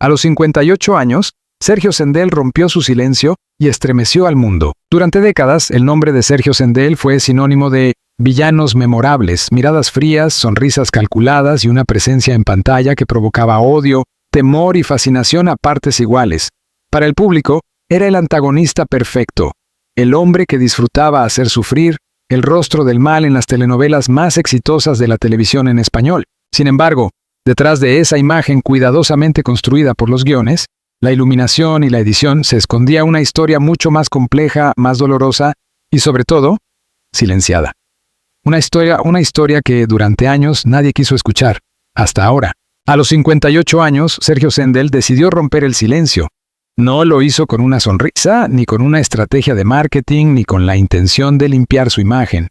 A los 58 años, Sergio Sendel rompió su silencio y estremeció al mundo. Durante décadas, el nombre de Sergio Sendel fue sinónimo de villanos memorables, miradas frías, sonrisas calculadas y una presencia en pantalla que provocaba odio, temor y fascinación a partes iguales. Para el público, era el antagonista perfecto, el hombre que disfrutaba hacer sufrir, el rostro del mal en las telenovelas más exitosas de la televisión en español. Sin embargo, detrás de esa imagen cuidadosamente construida por los guiones, la iluminación y la edición, se escondía una historia mucho más compleja, más dolorosa y, sobre todo, silenciada. Una historia que durante años nadie quiso escuchar, hasta ahora. A los 58 años, Sergio Sendel decidió romper el silencio. No lo hizo con una sonrisa, ni con una estrategia de marketing, ni con la intención de limpiar su imagen.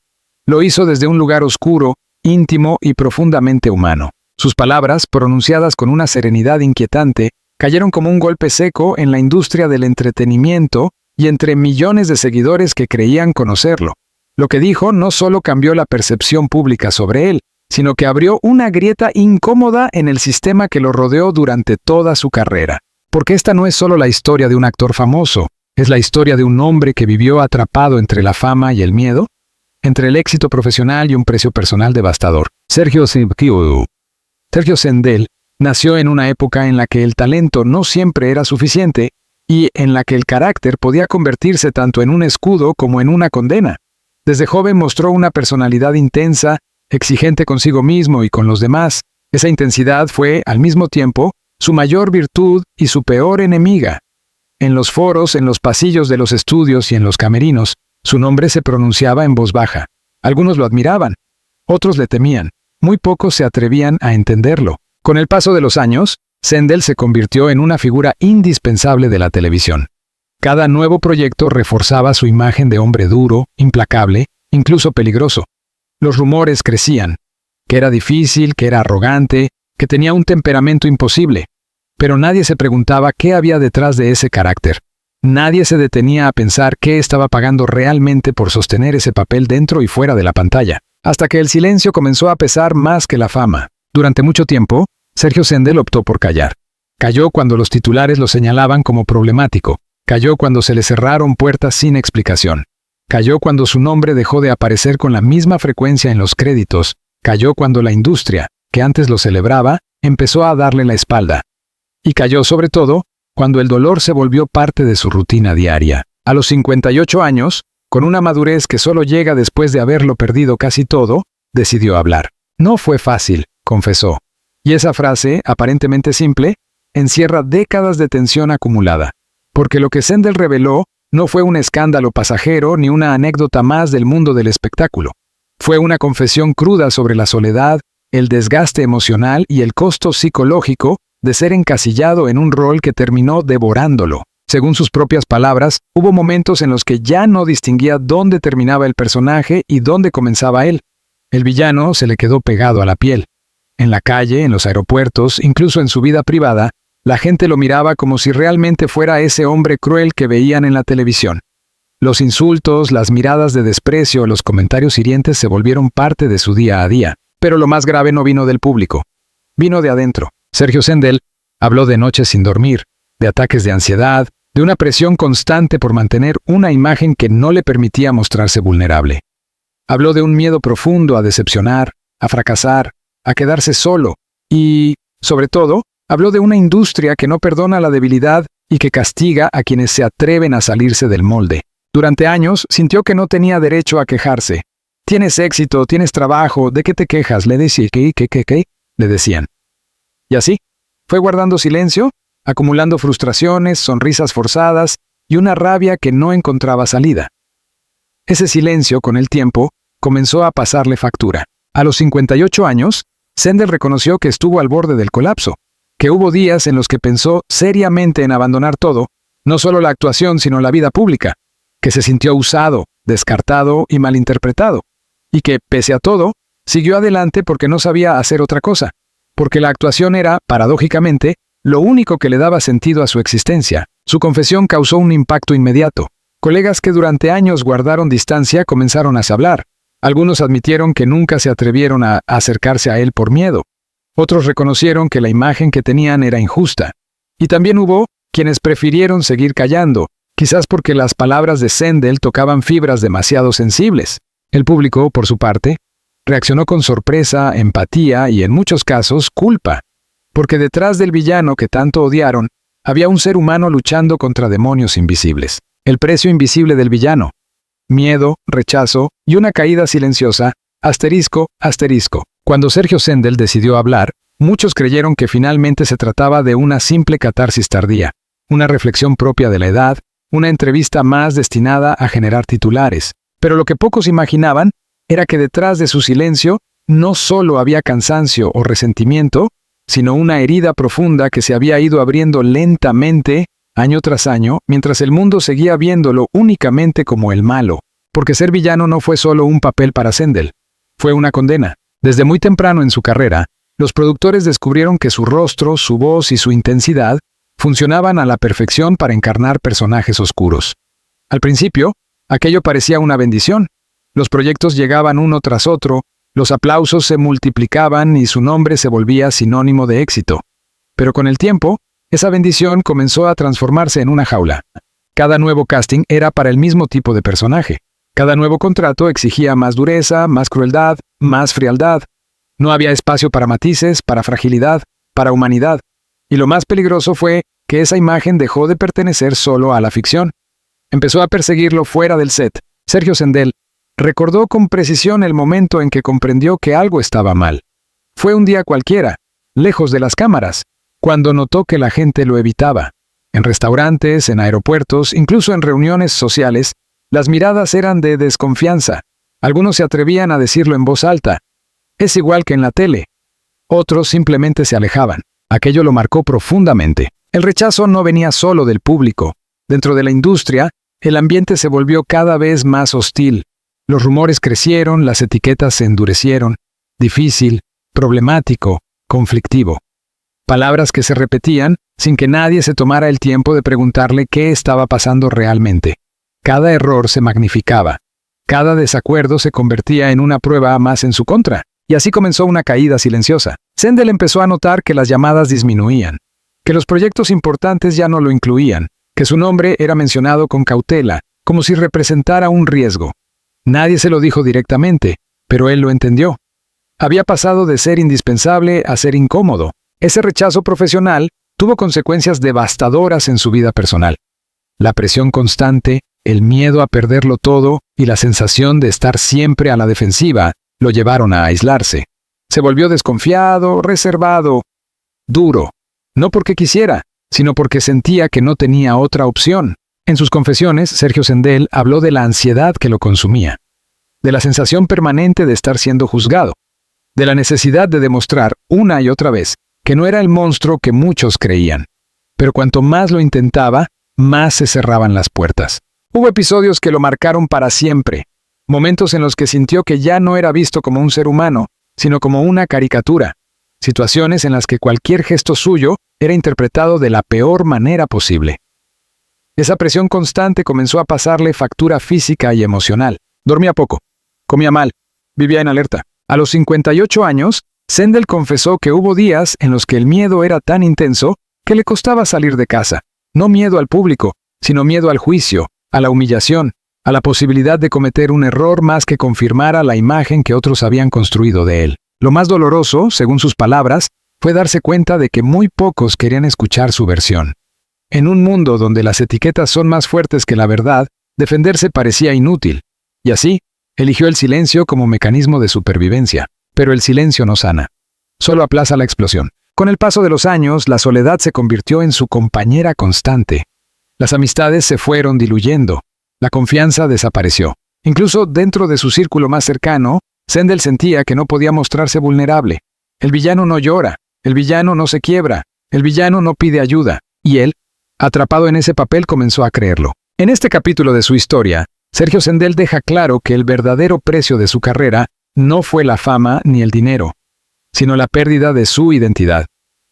Lo hizo desde un lugar oscuro, íntimo y profundamente humano. Sus palabras, pronunciadas con una serenidad inquietante, cayeron como un golpe seco en la industria del entretenimiento y entre millones de seguidores que creían conocerlo. Lo que dijo no solo cambió la percepción pública sobre él, sino que abrió una grieta incómoda en el sistema que lo rodeó durante toda su carrera. Porque esta no es solo la historia de un actor famoso, es la historia de un hombre que vivió atrapado entre la fama y el miedo, entre el éxito profesional y un precio personal devastador. Sergio Sendel nació en una época en la que el talento no siempre era suficiente y en la que el carácter podía convertirse tanto en un escudo como en una condena. Desde joven mostró una personalidad intensa, exigente consigo mismo y con los demás. Esa intensidad fue, al mismo tiempo, su mayor virtud y su peor enemiga. En los foros, en los pasillos de los estudios y en los camerinos, su nombre se pronunciaba en voz baja. Algunos lo admiraban, otros le temían. Muy pocos se atrevían a entenderlo. Con el paso de los años, Sendel se convirtió en una figura indispensable de la televisión. Cada nuevo proyecto reforzaba su imagen de hombre duro, implacable, incluso peligroso. Los rumores crecían, que era difícil, que era arrogante, que tenía un temperamento imposible. Pero nadie se preguntaba qué había detrás de ese carácter. Nadie se detenía a pensar qué estaba pagando realmente por sostener ese papel dentro y fuera de la pantalla. Hasta que el silencio comenzó a pesar más que la fama. Durante mucho tiempo, Sergio Sendel optó por callar. Calló cuando los titulares lo señalaban como problemático. Calló cuando se le cerraron puertas sin explicación. Calló cuando su nombre dejó de aparecer con la misma frecuencia en los créditos. Calló cuando la industria, que antes lo celebraba, empezó a darle la espalda. Y calló sobre todo cuando el dolor se volvió parte de su rutina diaria. A los 58 años, con una madurez que solo llega después de haberlo perdido casi todo, decidió hablar. No fue fácil, confesó. Y esa frase, aparentemente simple, encierra décadas de tensión acumulada. Porque lo que Sendel reveló no fue un escándalo pasajero ni una anécdota más del mundo del espectáculo. Fue una confesión cruda sobre la soledad, el desgaste emocional y el costo psicológico de ser encasillado en un rol que terminó devorándolo. Según sus propias palabras, hubo momentos en los que ya no distinguía dónde terminaba el personaje y dónde comenzaba él. El villano se le quedó pegado a la piel. En la calle, en los aeropuertos, incluso en su vida privada, la gente lo miraba como si realmente fuera ese hombre cruel que veían en la televisión. Los insultos, las miradas de desprecio, los comentarios hirientes se volvieron parte de su día a día. Pero lo más grave no vino del público. Vino de adentro. Sergio Sendel habló de noches sin dormir, de ataques de ansiedad, de una presión constante por mantener una imagen que no le permitía mostrarse vulnerable. Habló de un miedo profundo a decepcionar, a fracasar, a quedarse solo y, sobre todo, habló de una industria que no perdona la debilidad y que castiga a quienes se atreven a salirse del molde. Durante años sintió que no tenía derecho a quejarse. Tienes éxito, tienes trabajo, ¿de qué te quejas? Le decían. Y así, fue guardando silencio, acumulando frustraciones, sonrisas forzadas y una rabia que no encontraba salida. Ese silencio, con el tiempo, comenzó a pasarle factura. A los 58 años, Sendel reconoció que estuvo al borde del colapso, que hubo días en los que pensó seriamente en abandonar todo, no solo la actuación sino la vida pública, que se sintió usado, descartado y malinterpretado, y que, pese a todo, siguió adelante porque no sabía hacer otra cosa, porque la actuación era, paradójicamente, lo único que le daba sentido a su existencia. Su confesión causó un impacto inmediato. Colegas que durante años guardaron distancia comenzaron a hablar. Algunos admitieron que nunca se atrevieron a acercarse a él por miedo. Otros reconocieron que la imagen que tenían era injusta. Y también hubo quienes prefirieron seguir callando, quizás porque las palabras de Zendel tocaban fibras demasiado sensibles. El público, por su parte, reaccionó con sorpresa, empatía y, en muchos casos, culpa, porque detrás del villano que tanto odiaron, había un ser humano luchando contra demonios invisibles. El precio invisible del villano: miedo, rechazo y una caída silenciosa, asterisco, asterisco. Cuando Sergio Zendel decidió hablar, muchos creyeron que finalmente se trataba de una simple catarsis tardía, una reflexión propia de la edad, una entrevista más destinada a generar titulares. Pero lo que pocos imaginaban era que detrás de su silencio no solo había cansancio o resentimiento, sino una herida profunda que se había ido abriendo lentamente, año tras año, mientras el mundo seguía viéndolo únicamente como el malo. Porque ser villano no fue solo un papel para Zendel, fue una condena. Desde muy temprano en su carrera, los productores descubrieron que su rostro, su voz y su intensidad funcionaban a la perfección para encarnar personajes oscuros. Al principio, aquello parecía una bendición. Los proyectos llegaban uno tras otro, los aplausos se multiplicaban y su nombre se volvía sinónimo de éxito. Pero con el tiempo, esa bendición comenzó a transformarse en una jaula. Cada nuevo casting era para el mismo tipo de personaje. Cada nuevo contrato exigía más dureza, más crueldad, más frialdad. No había espacio para matices, para fragilidad, para humanidad. Y lo más peligroso fue que esa imagen dejó de pertenecer solo a la ficción. Empezó a perseguirlo fuera del set. Sergio Zendel recordó con precisión el momento en que comprendió que algo estaba mal. Fue un día cualquiera, lejos de las cámaras, cuando notó que la gente lo evitaba. En restaurantes, en aeropuertos, incluso en reuniones sociales, las miradas eran de desconfianza. Algunos se atrevían a decirlo en voz alta: es igual que en la tele. Otros simplemente se alejaban. Aquello lo marcó profundamente. El rechazo no venía solo del público. Dentro de la industria, el ambiente se volvió cada vez más hostil. Los rumores crecieron, las etiquetas se endurecieron. Difícil, problemático, conflictivo. Palabras que se repetían sin que nadie se tomara el tiempo de preguntarle qué estaba pasando realmente. Cada error se magnificaba. Cada desacuerdo se convertía en una prueba más en su contra. Y así comenzó una caída silenciosa. Zendel empezó a notar que las llamadas disminuían, que los proyectos importantes ya no lo incluían, que su nombre era mencionado con cautela, como si representara un riesgo. Nadie se lo dijo directamente, pero él lo entendió. Había pasado de ser indispensable a ser incómodo. Ese rechazo profesional tuvo consecuencias devastadoras en su vida personal. La presión constante, el miedo a perderlo todo y la sensación de estar siempre a la defensiva lo llevaron a aislarse. Se volvió desconfiado, reservado, duro. No porque quisiera, sino porque sentía que no tenía otra opción. En sus confesiones, Sergio Zendel habló de la ansiedad que lo consumía, de la sensación permanente de estar siendo juzgado, de la necesidad de demostrar una y otra vez que no era el monstruo que muchos creían. Pero cuanto más lo intentaba, más se cerraban las puertas. Hubo episodios que lo marcaron para siempre, momentos en los que sintió que ya no era visto como un ser humano, sino como una caricatura, situaciones en las que cualquier gesto suyo era interpretado de la peor manera posible. Esa presión constante comenzó a pasarle factura física y emocional. Dormía poco, comía mal, vivía en alerta. A los 58 años, Zendel confesó que hubo días en los que el miedo era tan intenso que le costaba salir de casa. No miedo al público, sino miedo al juicio, a la humillación, a la posibilidad de cometer un error más que confirmara la imagen que otros habían construido de él. Lo más doloroso, según sus palabras, fue darse cuenta de que muy pocos querían escuchar su versión. En un mundo donde las etiquetas son más fuertes que la verdad, defenderse parecía inútil, y así, eligió el silencio como mecanismo de supervivencia. Pero el silencio no sana, solo aplaza la explosión. Con el paso de los años, la soledad se convirtió en su compañera constante. Las amistades se fueron diluyendo, la confianza desapareció. Incluso dentro de su círculo más cercano, Zendel sentía que no podía mostrarse vulnerable. El villano no llora, el villano no se quiebra, el villano no pide ayuda, y él, atrapado en ese papel, comenzó a creerlo. En este capítulo de su historia, Sergio Zendel deja claro que el verdadero precio de su carrera no fue la fama ni el dinero, sino la pérdida de su identidad.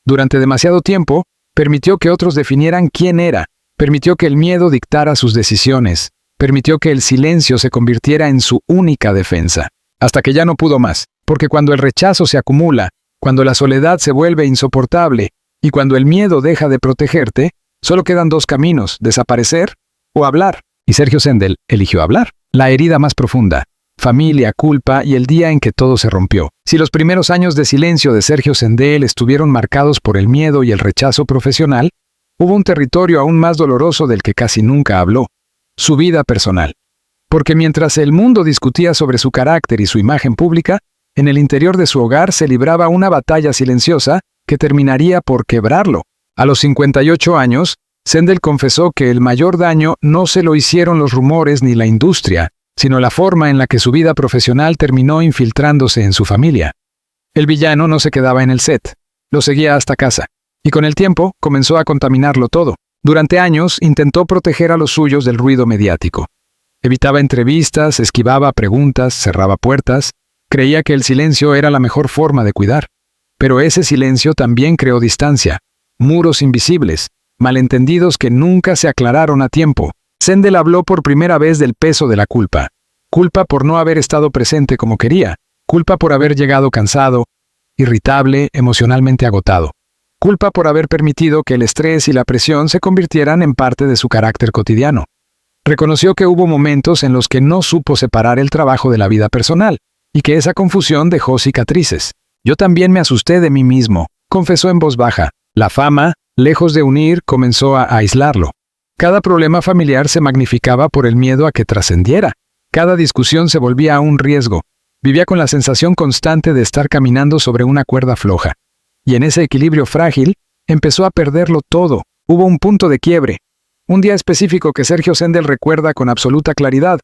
Durante demasiado tiempo, permitió que otros definieran quién era, permitió que el miedo dictara sus decisiones, permitió que el silencio se convirtiera en su única defensa, hasta que ya no pudo más, porque cuando el rechazo se acumula, cuando la soledad se vuelve insoportable, Y cuando el miedo deja de protegerte, solo quedan dos caminos: desaparecer o hablar. Y Sergio Sendel eligió hablar. La herida más profunda, familia, culpa y el día en que todo se rompió. Si los primeros años de silencio de Sergio Sendel estuvieron marcados por el miedo y el rechazo profesional, hubo un territorio aún más doloroso del que casi nunca habló: su vida personal. Porque mientras el mundo discutía sobre su carácter y su imagen pública, en el interior de su hogar se libraba una batalla silenciosa que terminaría por quebrarlo. A los 58 años, Sendel confesó que el mayor daño no se lo hicieron los rumores ni la industria, sino la forma en la que su vida profesional terminó infiltrándose en su familia. El villano no se quedaba en el set, lo seguía hasta casa, y con el tiempo comenzó a contaminarlo todo. Durante años intentó proteger a los suyos del ruido mediático. Evitaba entrevistas, esquivaba preguntas, cerraba puertas, creía que el silencio era la mejor forma de cuidar. Pero ese silencio también creó distancia, muros invisibles, malentendidos que nunca se aclararon a tiempo. Sendel habló por primera vez del peso de la culpa. Culpa por no haber estado presente como quería. Culpa por haber llegado cansado, irritable, emocionalmente agotado. Culpa por haber permitido que el estrés y la presión se convirtieran en parte de su carácter cotidiano. Reconoció que hubo momentos en los que no supo separar el trabajo de la vida personal, y que esa confusión dejó cicatrices. Yo también me asusté de mí mismo, confesó en voz baja. La fama, lejos de unir, comenzó a aislarlo. Cada problema familiar se magnificaba por el miedo a que trascendiera. Cada discusión se volvía un riesgo. Vivía con la sensación constante de estar caminando sobre una cuerda floja. Y en ese equilibrio frágil, empezó a perderlo todo. Hubo un punto de quiebre. Un día específico que Sergio Sendel recuerda con absoluta claridad.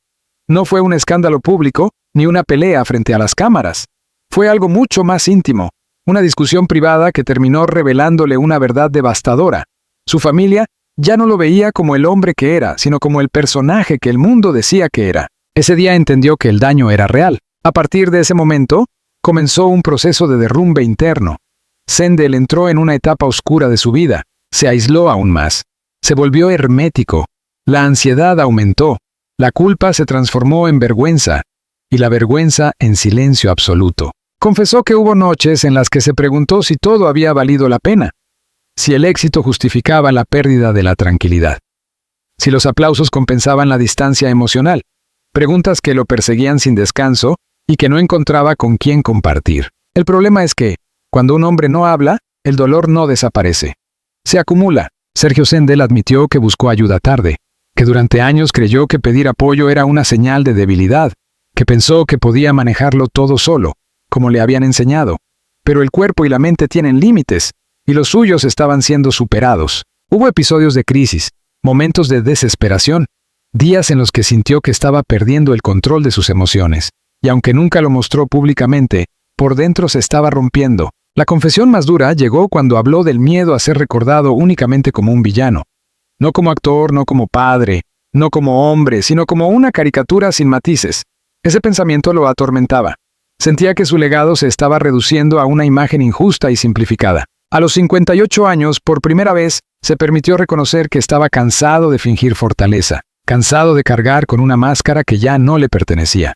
No fue un escándalo público, ni una pelea frente a las cámaras. Fue algo mucho más íntimo. Una discusión privada que terminó revelándole una verdad devastadora. Su familia ya no lo veía como el hombre que era, sino como el personaje que el mundo decía que era. Ese día entendió que el daño era real. A partir de ese momento, comenzó un proceso de derrumbe interno. Sendel entró en una etapa oscura de su vida. Se aisló aún más. Se volvió hermético. La ansiedad aumentó. La culpa se transformó en vergüenza. Y la vergüenza en silencio absoluto. Confesó que hubo noches en las que se preguntó si todo había valido la pena. Si el éxito justificaba la pérdida de la tranquilidad. Si los aplausos compensaban la distancia emocional. Preguntas que lo perseguían sin descanso y que no encontraba con quién compartir. El problema es que, cuando un hombre no habla, el dolor no desaparece. Se acumula. Sergio Sendel admitió que buscó ayuda tarde, que durante años creyó que pedir apoyo era una señal de debilidad, que pensó que podía manejarlo todo solo, como le habían enseñado. Pero el cuerpo y la mente tienen límites, y los suyos estaban siendo superados. Hubo episodios de crisis, momentos de desesperación, días en los que sintió que estaba perdiendo el control de sus emociones, y aunque nunca lo mostró públicamente, por dentro se estaba rompiendo. La confesión más dura llegó cuando habló del miedo a ser recordado únicamente como un villano. No como actor, no como padre, no como hombre, sino como una caricatura sin matices. Ese pensamiento lo atormentaba. Sentía que su legado se estaba reduciendo a una imagen injusta y simplificada. A los 58 años, por primera vez, se permitió reconocer que estaba cansado de fingir fortaleza, cansado de cargar con una máscara que ya no le pertenecía,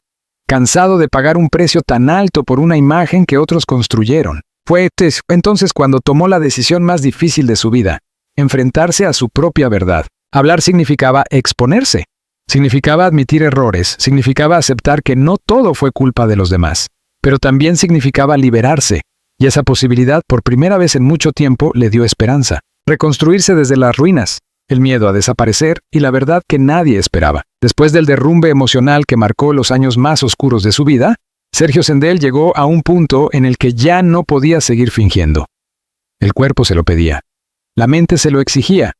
cansado de pagar un precio tan alto por una imagen que otros construyeron. Fue entonces cuando tomó la decisión más difícil de su vida, enfrentarse a su propia verdad. Hablar significaba exponerse, significaba admitir errores, significaba aceptar que no todo fue culpa de los demás, pero también significaba liberarse, y esa posibilidad por primera vez en mucho tiempo le dio esperanza. Reconstruirse desde las ruinas, el miedo a desaparecer y la verdad que nadie esperaba. Después del derrumbe emocional que marcó los años más oscuros de su vida, Sergio Sendel llegó a un punto en el que ya no podía seguir fingiendo. El cuerpo se lo pedía, la mente se lo exigía,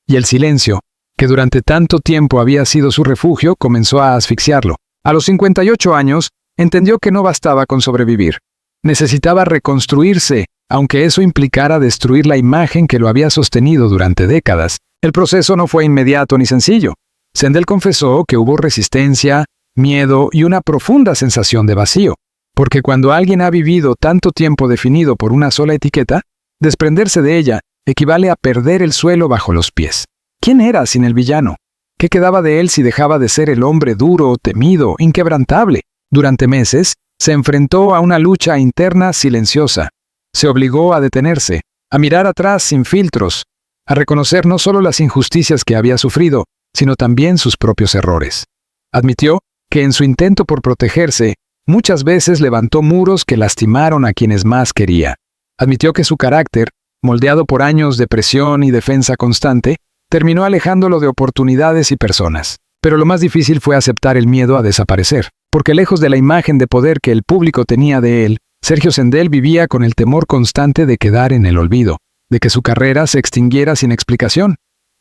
y el silencio, que durante tanto tiempo había sido su refugio, comenzó a asfixiarlo. A los 58 años, entendió que no bastaba con sobrevivir. Necesitaba reconstruirse, aunque eso implicara destruir la imagen que lo había sostenido durante décadas. El proceso no fue inmediato ni sencillo. Sendel confesó que hubo resistencia, miedo y una profunda sensación de vacío, porque cuando alguien ha vivido tanto tiempo definido por una sola etiqueta, desprenderse de ella equivale a perder el suelo bajo los pies. ¿Quién era sin el villano? ¿Qué quedaba de él si dejaba de ser el hombre duro, temido, inquebrantable? Durante meses, se enfrentó a una lucha interna silenciosa. Se obligó a detenerse, a mirar atrás sin filtros, a reconocer no solo las injusticias que había sufrido, sino también sus propios errores. Admitió que en su intento por protegerse, muchas veces levantó muros que lastimaron a quienes más quería. Admitió que su carácter, moldeado por años de presión y defensa constante, terminó alejándolo de oportunidades y personas. Pero lo más difícil fue aceptar el miedo a desaparecer, porque lejos de la imagen de poder que el público tenía de él, Sergio Sendel vivía con el temor constante de quedar en el olvido, de que su carrera se extinguiera sin explicación,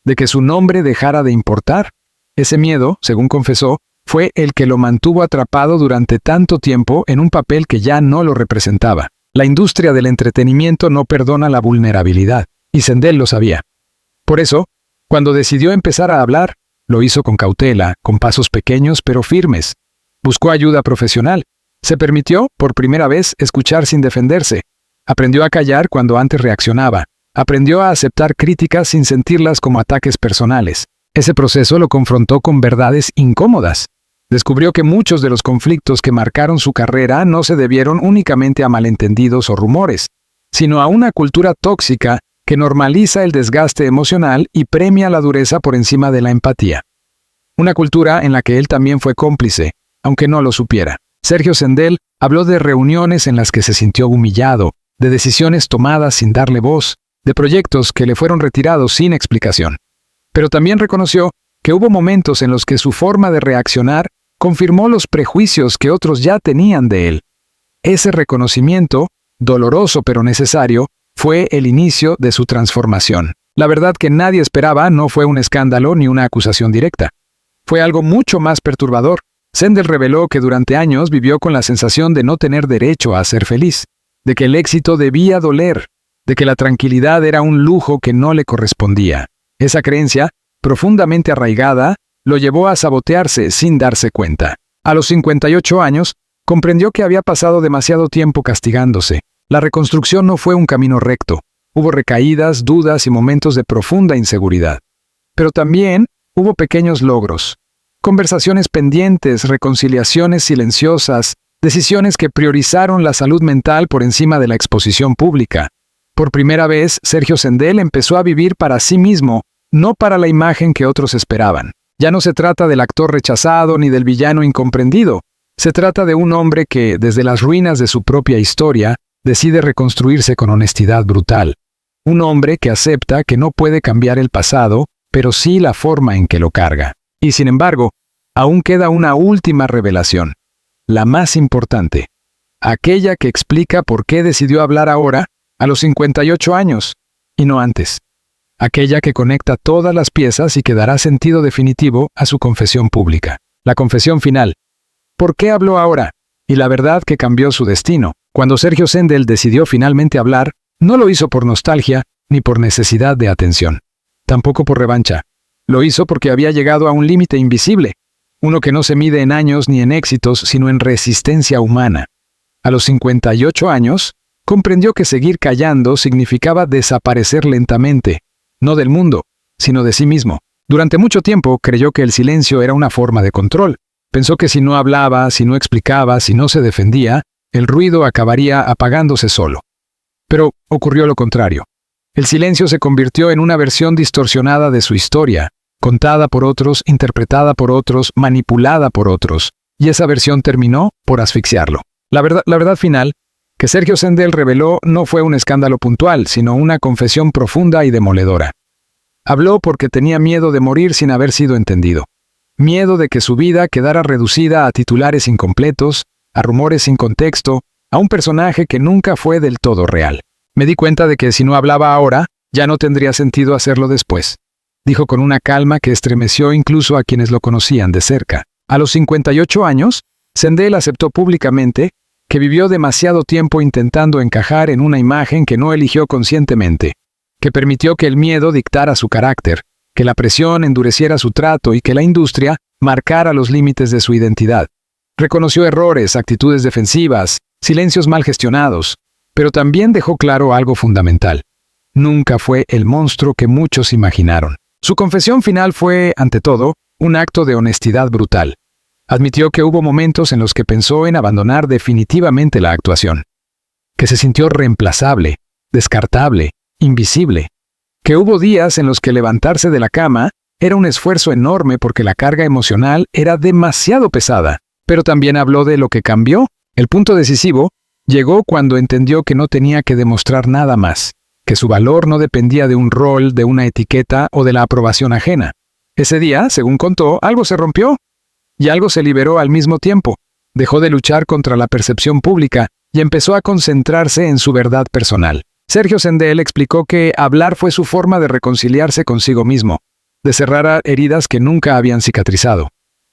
de que su nombre dejara de importar. Ese miedo, según confesó, fue el que lo mantuvo atrapado durante tanto tiempo en un papel que ya no lo representaba. La industria del entretenimiento no perdona la vulnerabilidad, y Sendel lo sabía. Por eso, cuando decidió empezar a hablar, lo hizo con cautela, con pasos pequeños pero firmes. Buscó ayuda profesional. Se permitió, por primera vez, escuchar sin defenderse. Aprendió a callar cuando antes reaccionaba. Aprendió a aceptar críticas sin sentirlas como ataques personales. Ese proceso lo confrontó con verdades incómodas. Descubrió que muchos de los conflictos que marcaron su carrera no se debieron únicamente a malentendidos o rumores, sino a una cultura tóxica que normaliza el desgaste emocional y premia la dureza por encima de la empatía. Una cultura en la que él también fue cómplice, aunque no lo supiera. Sergio Sendel habló de reuniones en las que se sintió humillado, de decisiones tomadas sin darle voz, de proyectos que le fueron retirados sin explicación. Pero también reconoció que hubo momentos en los que su forma de reaccionar confirmó los prejuicios que otros ya tenían de él. Ese reconocimiento, doloroso pero necesario, fue el inicio de su transformación. La verdad que nadie esperaba no fue un escándalo ni una acusación directa. Fue algo mucho más perturbador. Sendel reveló que durante años vivió con la sensación de no tener derecho a ser feliz, de que el éxito debía doler, de que la tranquilidad era un lujo que no le correspondía. Esa creencia, profundamente arraigada, lo llevó a sabotearse sin darse cuenta. A los 58 años, comprendió que había pasado demasiado tiempo castigándose. La reconstrucción no fue un camino recto. Hubo recaídas, dudas y momentos de profunda inseguridad. Pero también hubo pequeños logros. Conversaciones pendientes, reconciliaciones silenciosas, decisiones que priorizaron la salud mental por encima de la exposición pública. Por primera vez, Sergio Sendel empezó a vivir para sí mismo, no para la imagen que otros esperaban. Ya no se trata del actor rechazado ni del villano incomprendido. Se trata de un hombre que, desde las ruinas de su propia historia, decide reconstruirse con honestidad brutal. Un hombre que acepta que no puede cambiar el pasado, pero sí la forma en que lo carga. Y sin embargo, aún queda una última revelación, la más importante, aquella que explica por qué decidió hablar ahora, a los 58 años, y no antes. Aquella que conecta todas las piezas y que dará sentido definitivo a su confesión pública. La confesión final. ¿Por qué habló ahora? Y la verdad que cambió su destino. Cuando Sergio Sendel decidió finalmente hablar, no lo hizo por nostalgia ni por necesidad de atención. Tampoco por revancha. Lo hizo porque había llegado a un límite invisible, uno que no se mide en años ni en éxitos, sino en resistencia humana. A los 58 años, comprendió que seguir callando significaba desaparecer lentamente, no del mundo, sino de sí mismo. Durante mucho tiempo creyó que el silencio era una forma de control. Pensó que si no hablaba, si no explicaba, si no se defendía, el ruido acabaría apagándose solo. Pero ocurrió lo contrario. El silencio se convirtió en una versión distorsionada de su historia, contada por otros, interpretada por otros, manipulada por otros, y esa versión terminó por asfixiarlo. La verdad final, que Sergio Sendel reveló, no fue un escándalo puntual, sino una confesión profunda y demoledora. Habló porque tenía miedo de morir sin haber sido entendido. Miedo de que su vida quedara reducida a titulares incompletos, a rumores sin contexto, a un personaje que nunca fue del todo real. Me di cuenta de que si no hablaba ahora, ya no tendría sentido hacerlo después, dijo con una calma que estremeció incluso a quienes lo conocían de cerca. A los 58 años, Sendel aceptó públicamente que vivió demasiado tiempo intentando encajar en una imagen que no eligió conscientemente, que permitió que el miedo dictara su carácter, que la presión endureciera su trato y que la industria marcara los límites de su identidad. Reconoció errores, actitudes defensivas, silencios mal gestionados, pero también dejó claro algo fundamental. Nunca fue el monstruo que muchos imaginaron. Su confesión final fue, ante todo, un acto de honestidad brutal. Admitió que hubo momentos en los que pensó en abandonar definitivamente la actuación, que se sintió reemplazable, descartable, invisible. Que hubo días en los que levantarse de la cama era un esfuerzo enorme porque la carga emocional era demasiado pesada. Pero también habló de lo que cambió. El punto decisivo llegó cuando entendió que no tenía que demostrar nada más, que su valor no dependía de un rol, de una etiqueta o de la aprobación ajena. Ese día, según contó, algo se rompió y algo se liberó al mismo tiempo. Dejó de luchar contra la percepción pública y empezó a concentrarse en su verdad personal. Sergio Sendel explicó que hablar fue su forma de reconciliarse consigo mismo, de cerrar heridas que nunca habían cicatrizado,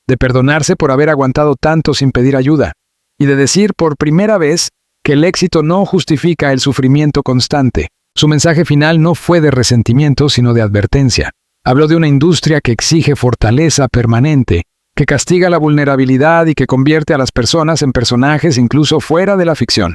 de perdonarse por haber aguantado tanto sin pedir ayuda, y de decir por primera vez que el éxito no justifica el sufrimiento constante. Su mensaje final no fue de resentimiento, sino de advertencia. Habló de una industria que exige fortaleza permanente, que castiga la vulnerabilidad y que convierte a las personas en personajes incluso fuera de la ficción.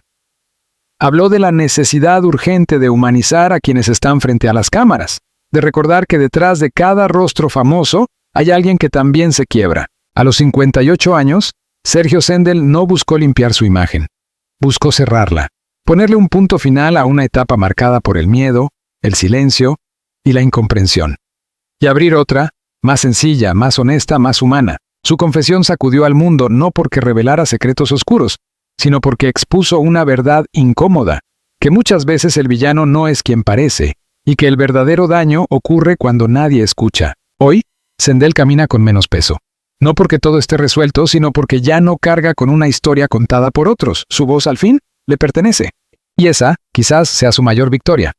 Habló de la necesidad urgente de humanizar a quienes están frente a las cámaras, de recordar que detrás de cada rostro famoso hay alguien que también se quiebra. A los 58 años, Sergio Sendel no buscó limpiar su imagen. Buscó cerrarla, ponerle un punto final a una etapa marcada por el miedo, el silencio y la incomprensión. Y abrir otra, más sencilla, más honesta, más humana. Su confesión sacudió al mundo no porque revelara secretos oscuros, sino porque expuso una verdad incómoda, que muchas veces el villano no es quien parece, y que el verdadero daño ocurre cuando nadie escucha. Hoy, Sendel camina con menos peso. No porque todo esté resuelto, sino porque ya no carga con una historia contada por otros. Su voz, al fin, le pertenece. Y esa, quizás, sea su mayor victoria.